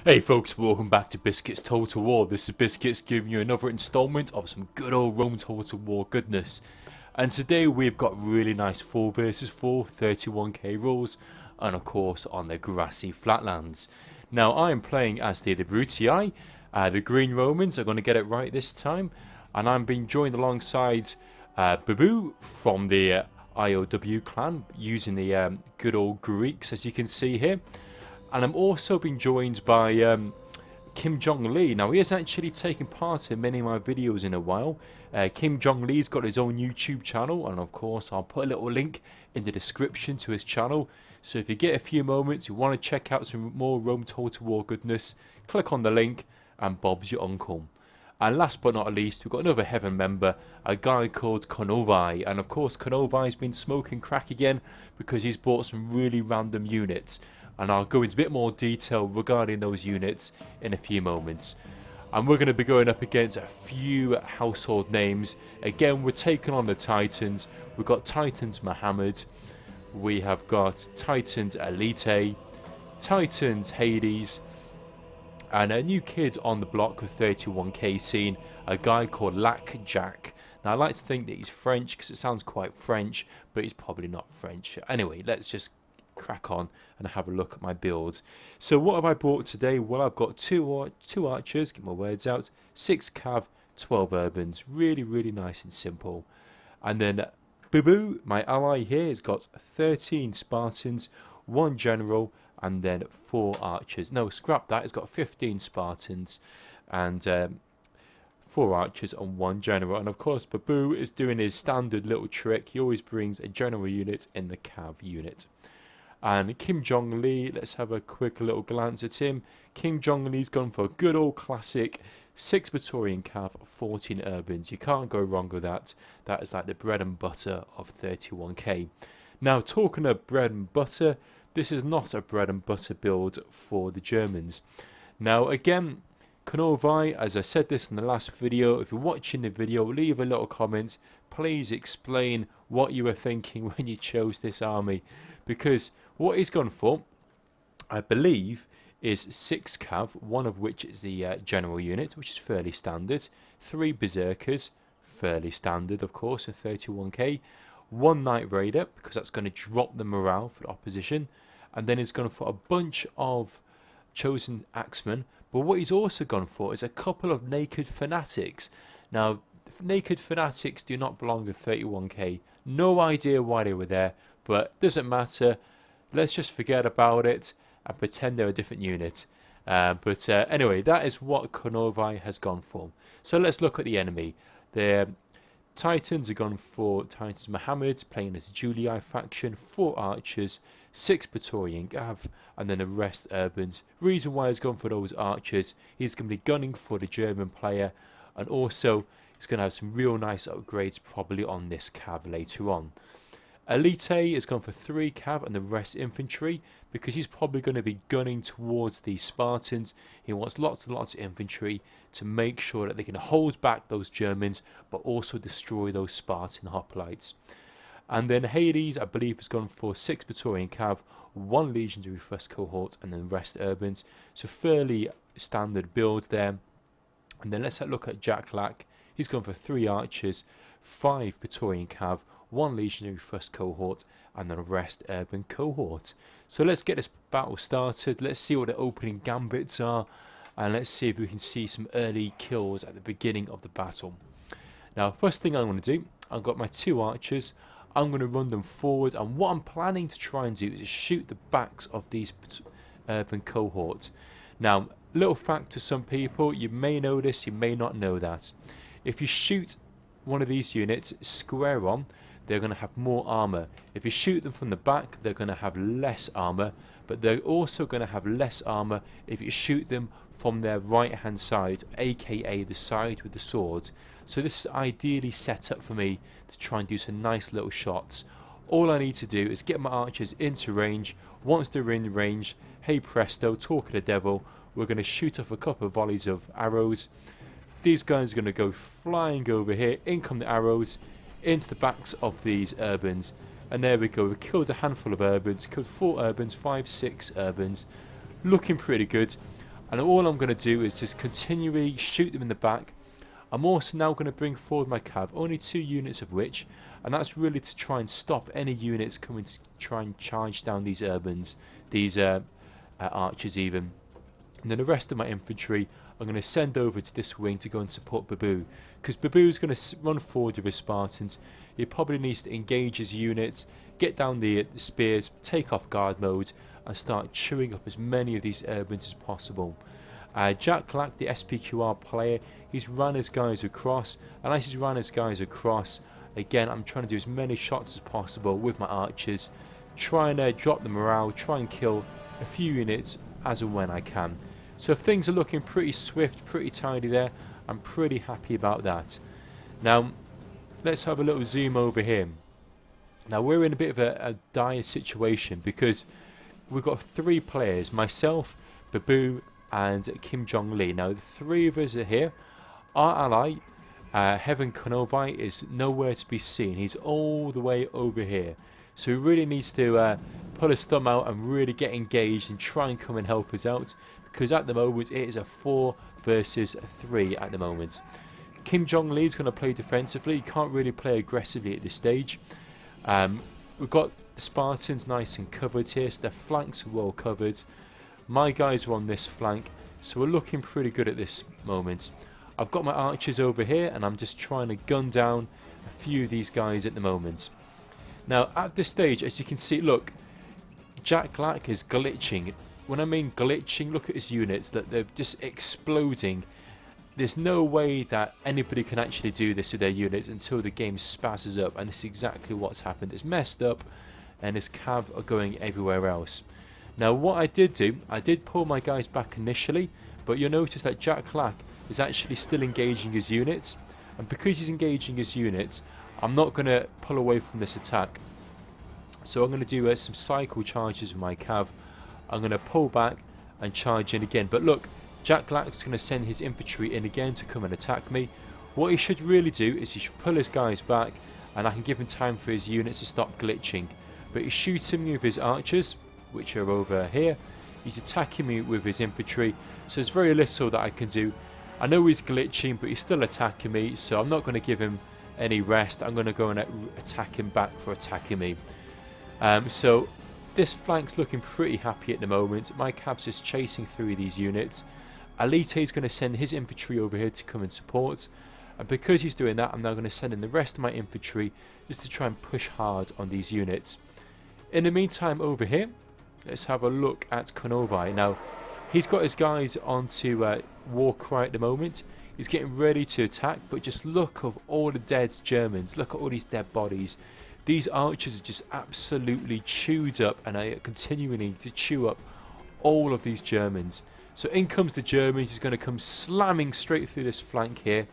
Hey folks, welcome back to Biscuits Total War. This is Biscuits giving you another installment of some good old Rome Total War goodness. And today we've got really nice 4 versus 4 31k rules, and of course on the grassy flatlands. Now I am playing as the Brutii. The Green Romans are going to get it right this time, and I'm being joined alongside Babu from the IoW clan, using the good old Greeks as you can see here. And I'm also being joined by JongLi. Now he has actually taken part in many of my videos in a while. JongLi's got his own YouTube channel, and of course I'll put a little link in the description to his channel. So if you get a few moments, you want to check out some more Rome Total War goodness, click on the link and Bob's your uncle. And last but not least, we've got another Heaven member, a guy called Cornovii. And of course Cornovii's been smoking crack again because he's bought some really random units. And I'll go into a bit more detail regarding those units in a few moments. And we're going to be going up against a few household names. Again, we're taking on the Titans. We've got Titans Mohamed. We have got Titans Elita. Titans Hades. And a new kid on the block with 31k scene, a guy called Lac Jac. Now I like to think that he's French because it sounds quite French, but he's probably not French. Anyway, let's just crack on and have a look at my build. So what have I brought today? Well, I've got two archers, get my words out, 6 cav, 12 urbans, really nice and simple. And then Babu, my ally here, has got 13 Spartans, 1 general, and then 4 archers. No, scrap that, he's got 15 Spartans and 4 archers and 1 general. And of course Babu is doing his standard little trick. He always brings a general unit in the cav unit. And JongLi, let's have a quick little glance at him. JongLi's gone for a good old classic 6 Praetorian cav, 14 urbans. You can't go wrong with that. That is like the bread and butter of 31k. Now, talking of bread and butter, this is not a bread and butter build for the Germans. Now, again, Cornovii, as I said this in the last video, if you're watching the video, leave a little comment. Please explain what you were thinking when you chose this army, because what he's gone for, I believe, is 6 cav, one of which is the general unit, which is fairly standard. 3 berserkers, fairly standard, of course, at 31k. 1 Knight Raider, because that's going to drop the morale for the opposition. And then he's gone for a bunch of chosen axemen. But what he's also gone for is a couple of naked fanatics. Now, naked fanatics do not belong at 31k. No idea why they were there, but doesn't matter. Let's just forget about it and pretend they're a different unit. Anyway, that is what Cornovii has gone for. So let's look at the enemy. The Titans have gone for Titans Mohamed, playing as Julii faction, 4 archers, 6 Praetorian Gav, and then the rest urbans. Reason why he's gone for those archers, he's going to be gunning for the German player, and also he's going to have some real nice upgrades probably on this cav later on. Elita has gone for 3 cav and the rest infantry, because he's probably going to be gunning towards the Spartans. He wants lots and lots of infantry to make sure that they can hold back those Germans, but also destroy those Spartan hoplites. And then Hades, I believe, has gone for 6 Praetorian cav, 1 legionary first cohort, and then rest urbans. So fairly standard build there. And then let's have a look at Lac. He's gone for 3 archers, 5 Praetorian cav, 1 legionary first cohort, and then a rest urban cohort. So let's get this battle started. Let's see what the opening gambits are, and let's see if we can see some early kills at the beginning of the battle. Now, first thing I'm going to do, I've got my 2 archers. I'm going to run them forward, and what I'm planning to try and do is shoot the backs of these urban cohorts. Now, little fact to some people, you may know this, you may not know that. If you shoot one of these units square on, they're going to have more armor. If you shoot them from the back, they're going to have less armor, but they're also going to have less armor if you shoot them from their right hand side, aka the side with the sword. So this is ideally set up for me to try and do some nice little shots. All I need to do is get my archers into range. Once they're in range, hey presto, talk of the devil, we're going to shoot off a couple of volleys of arrows. These guys are going to go flying over here, in come the arrows, into the backs of these urbans, and there we go. We killed a handful of urbans, killed 4 urbans, 5, 6 urbans, looking pretty good. And all I'm going to do is just continually shoot them in the back. I'm also now going to bring forward my cav, only 2 units of which, and that's really to try and stop any units coming to try and charge down these urbans, these archers even. And then the rest of my infantry I'm going to send over to this wing to go and support Babu, because Babu's going to run forward with his Spartans. He probably needs to engage his units, get down the spears, take off guard mode, and start chewing up as many of these urbans as possible. JongLi, the SPQR player, he's ran his guys across, and as he's ran his guys across, again I'm trying to do as many shots as possible with my archers, try and drop the morale, try and kill a few units as and when I can. So if things are looking pretty swift, pretty tidy there, I'm pretty happy about that. Now let's have a little zoom over here. Now we're in a bit of a dire situation because we've got 3 players, myself, Babu and JongLi. Now the 3 of us are here. Our ally, Heaven Cornovii, is nowhere to be seen. He's all the way over here. So he really needs to pull his thumb out and really get engaged and try and come and help us out, because at the moment it is a 4 versus 3 at the moment. JongLi is going to play defensively. He can't really play aggressively at this stage. We've got the Spartans nice and covered here, so their flanks are well covered. My guys are on this flank, so we're looking pretty good at this moment. I've got my archers over here and I'm just trying to gun down a few of these guys at the moment. Now at this stage, as you can see, look, JongLi is glitching. When I mean glitching, look at his units, that they're just exploding. There's no way that anybody can actually do this with their units until the game spazzes up, and this is exactly what's happened. It's messed up and his cav are going everywhere else. Now what I did do, I did pull my guys back initially, but you'll notice that JongLi is actually still engaging his units, and because he's engaging his units, I'm not going to pull away from this attack. So I'm going to do some cycle charges with my cav. I'm going to pull back and charge in again, but look, JongLi is going to send his infantry in again to come and attack me. What he should really do is he should pull his guys back, and I can give him time for his units to stop glitching. But he's shooting me with his archers, which are over here. He's attacking me with his infantry, so there's very little that I can do. I know he's glitching, but he's still attacking me, so I'm not going to give him any rest. I'm going to go and attack him back for attacking me. So this flank's looking pretty happy at the moment. My cav's just chasing through these units. Elita is going to send his infantry over here to come and support, and because he's doing that, I'm now going to send in the rest of my infantry just to try and push hard on these units. In the meantime, over here, let's have a look at Cornovii. Now he's got his guys onto war cry at the moment. He's getting ready to attack, but just look of all the dead Germans, look at all these dead bodies. These archers are just absolutely chewed up, and are continuing to chew up all of these Germans. So in comes the Germans. He's going to come slamming straight through this flank here.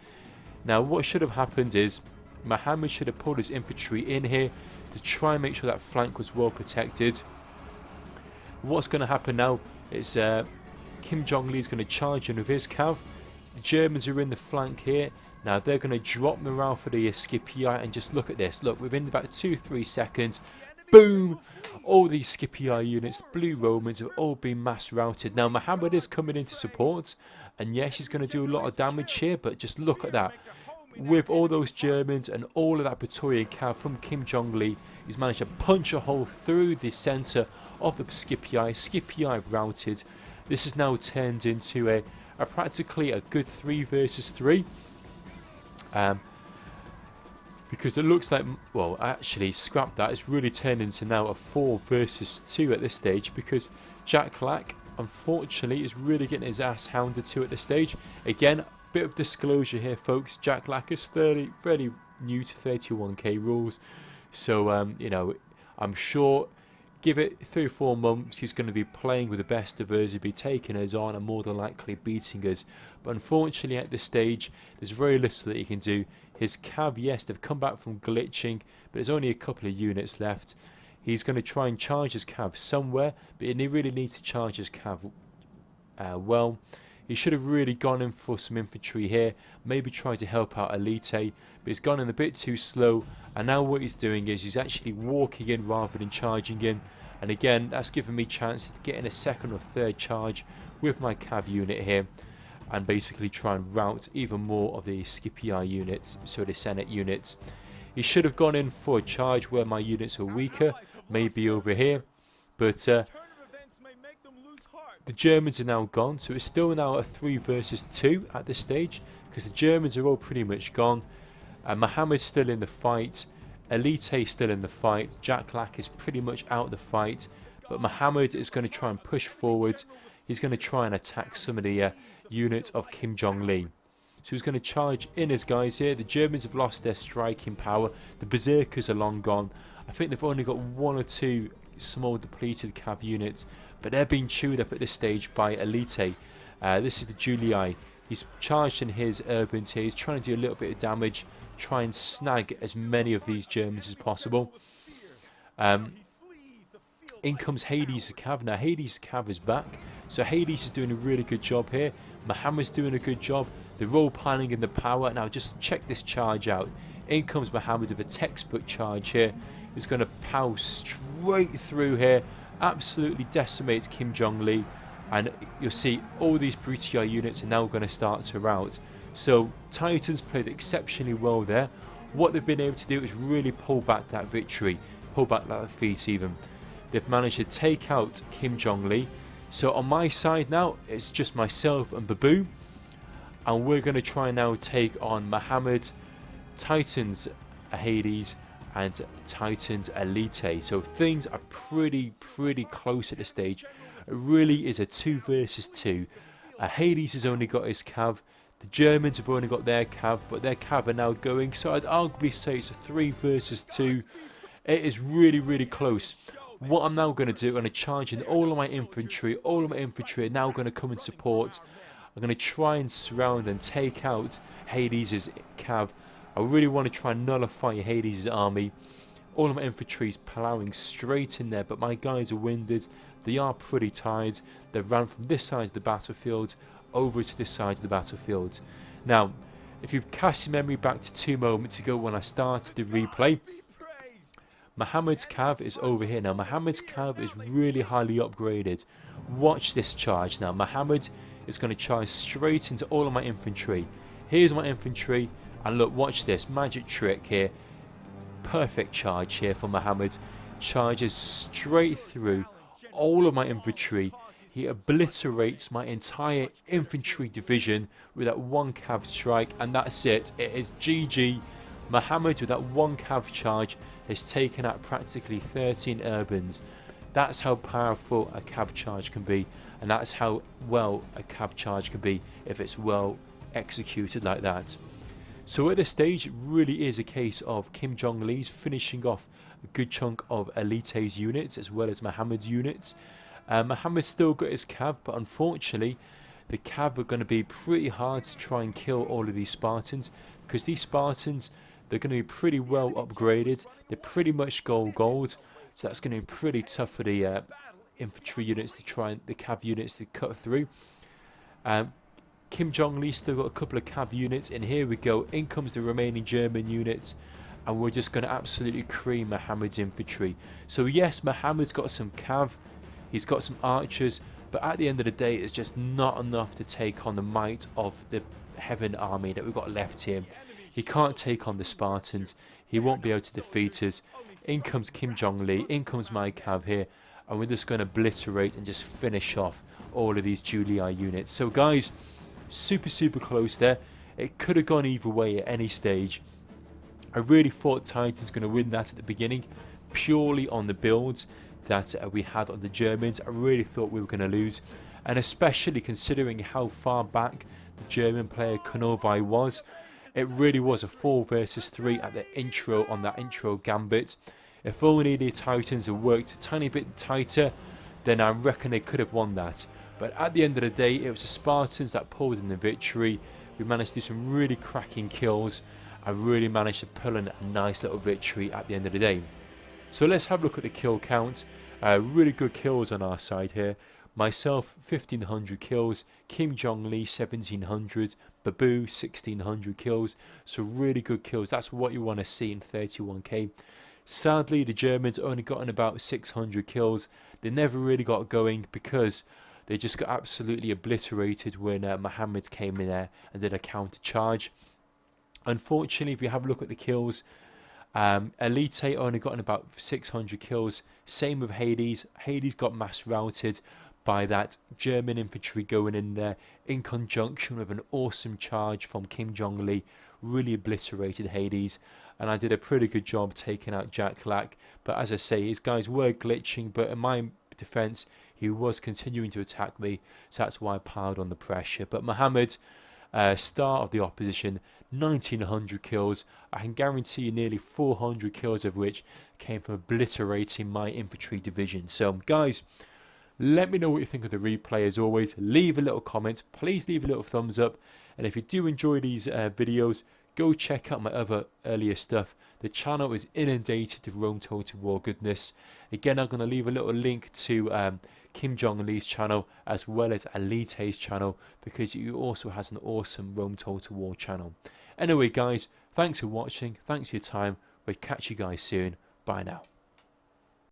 Now what should have happened is Mohamed should have pulled his infantry in here to try and make sure that flank was well protected. What's going to happen now is JongLi is going to charge in with his cav. The Germans are in the flank here. Now they're going to drop morale for the Scipii, and just look at this. Look, within about 2-3 seconds, boom! All these Scipii units, blue Romans, have all been mass routed. Now Mohamed is coming in to support, and yes, he's going to do a lot of damage here, but just look at that. With all those Germans and all of that Praetorian cav from JongLi, he's managed to punch a hole through the centre of the Scipii. Scipii routed. This has now turned into a practically a good 3 versus 3. Because it looks like, well, actually scrap that, it's really turned into now a 4 versus 2 at this stage, because JongLi unfortunately is really getting his ass hounded to at this stage. Again, bit of disclosure here folks, JongLi is fairly new to 31k rules, so you know, I'm sure give it 3 or 4 months he's going to be playing with the best of us, he'll be taking us on and more than likely beating us. But unfortunately at this stage there's very little that he can do. His cav, yes, they've come back from glitching, but there's only a couple of units left. He's going to try and charge his cav somewhere, but he really needs to charge his cav well. He should have really gone in for some infantry here, maybe try to help out Elita, but he's gone in a bit too slow, and now what he's doing is he's actually walking in rather than charging in, and again that's given me chance to get in a second or third charge with my cav unit here and basically try and rout even more of the Scipii units, so the Senate units. He should have gone in for a charge where my units are weaker, maybe over here, but the Germans are now gone, so it's still now a 3 versus 2 at this stage, because the Germans are all pretty much gone. Mohamed's still in the fight, Elita still in the fight, Lac is pretty much out of the fight, but Mohamed is going to try and push forward. He's going to try and attack some of the units of JongLi. So he's going to charge in his guys here. The Germans have lost their striking power. The Berserkers are long gone. I think they've only got 1 or 2 small depleted cav units, but they're being chewed up at this stage by Elita. This is the Julii. He's charged in his urbans here. He's trying to do a little bit of damage, try and snag as many of these Germans as possible. In comes Hades' cav. Now Hades' cav is back, so Hades is doing a really good job here. Mohamed's doing a good job. They're all piling in the power. Now just check this charge out. In comes Mohamed with a textbook charge here. He's going to power straight through here. Absolutely decimates JongLi. And you'll see all these Brutii units are now going to start to rout. So Titans played exceptionally well there. What they've been able to do is really pull back that victory. Pull back that defeat even. They've managed to take out JongLi. So on my side now, it's just myself and Babu. And we're going to try now take on Mohamed, Titans Hades, and Titans Elite. So things are pretty close at this stage. It really is a 2 versus 2. Hades has only got his cav. The Germans have only got their cav, but their cav are now going. So I'd arguably say it's a 3 versus 2. It is really close. What I'm now going to do, I'm going to charge in all of my infantry. All of my infantry are now going to come and support. I'm going to try and surround and take out Hades' cav. I really want to try and nullify Hades' army. All of my infantry is plowing straight in there, but my guys are winded. They are pretty tired. They've ran from this side of the battlefield over to this side of the battlefield. Now, if you cast your memory back to 2 moments ago when I started the replay, Mohamed's cav is over here. Now, Mohamed's cav is really highly upgraded. Watch this charge. Now, Mohamed is going to charge straight into all of my infantry. Here's my infantry. And look, watch this. Magic trick here. Perfect charge here for Mohamed. Charges straight through all of my infantry. He obliterates my entire infantry division with that 1 cav strike. And that's it. It is GG. Mohamed with that 1 cav charge has taken out practically 13 urbans. That's how powerful a cav charge can be, and that's how well a cav charge can be if it's well executed like that. So at this stage, it really is a case of JongLi's finishing off a good chunk of Elite's units as well as Mohamed's units. Mohamed's still got his cav, but unfortunately the cav are going to be pretty hard to try and kill all of these Spartans, because these Spartans, they're going to be pretty well upgraded. They're pretty much gold. So that's going to be pretty tough for the infantry units to try and the cav units to cut through. JongLi still got a couple of cav units, and here we go. In comes the remaining German units, and we're just going to absolutely cream Mohamed's infantry. So yes, Mohamed's got some cav, he's got some archers, but at the end of the day, it's just not enough to take on the might of the heaven army that we've got left here. He can't take on the Spartans. He won't be able to defeat us. In comes JongLi. In comes my cav here. And we're just going to obliterate and just finish off all of these Julii units. So guys, super close there. It could have gone either way at any stage. I really thought Titan's going to win that at the beginning, purely on the builds that we had on the Germans. I really thought we were going to lose. And especially considering how far back the German player Cornovii was. It really was a 4 versus 3 at the intro, on that intro gambit. If only the Titans had worked a tiny bit tighter, then I reckon they could have won that. But at the end of the day, it was the Spartans that pulled in the victory. We managed to do some really cracking kills. I really managed to pull in a nice little victory at the end of the day. So let's have a look at the kill count. Really good kills on our side here. Myself, 1500 kills. JongLi, 1700. Babu, 1600 kills. So really good kills. That's what you want to see in 31k. Sadly, the Germans only got in about 600 kills. They never really got going because They just got absolutely obliterated when Mohamed came in there and did a counter charge. Unfortunately, if you have a look at the kills, Elita only gotten about 600 kills. Same with Hades. Hades got mass routed by that German infantry going in there in conjunction with an awesome charge from JongLi. Really obliterated Hades, and I did a pretty good job taking out Lac. But as I say, his guys were glitching, but in my defense, he was continuing to attack me, so that's why I piled on the pressure. But Mohamed, star of the opposition, 1900 kills. I can guarantee you nearly 400 kills of which came from obliterating my infantry division. So guys, let me know what you think of the replay. As always, leave a little comment, please leave a little thumbs up, and if you do enjoy these videos, go check out my other earlier stuff. The channel is inundated with Rome Total War goodness. Again, I'm going to leave a little link to JongLi's channel as well as Elita's channel, because he also has an awesome Rome Total War channel. Anyway guys, thanks for watching, thanks for your time, we'll catch you guys soon, bye now.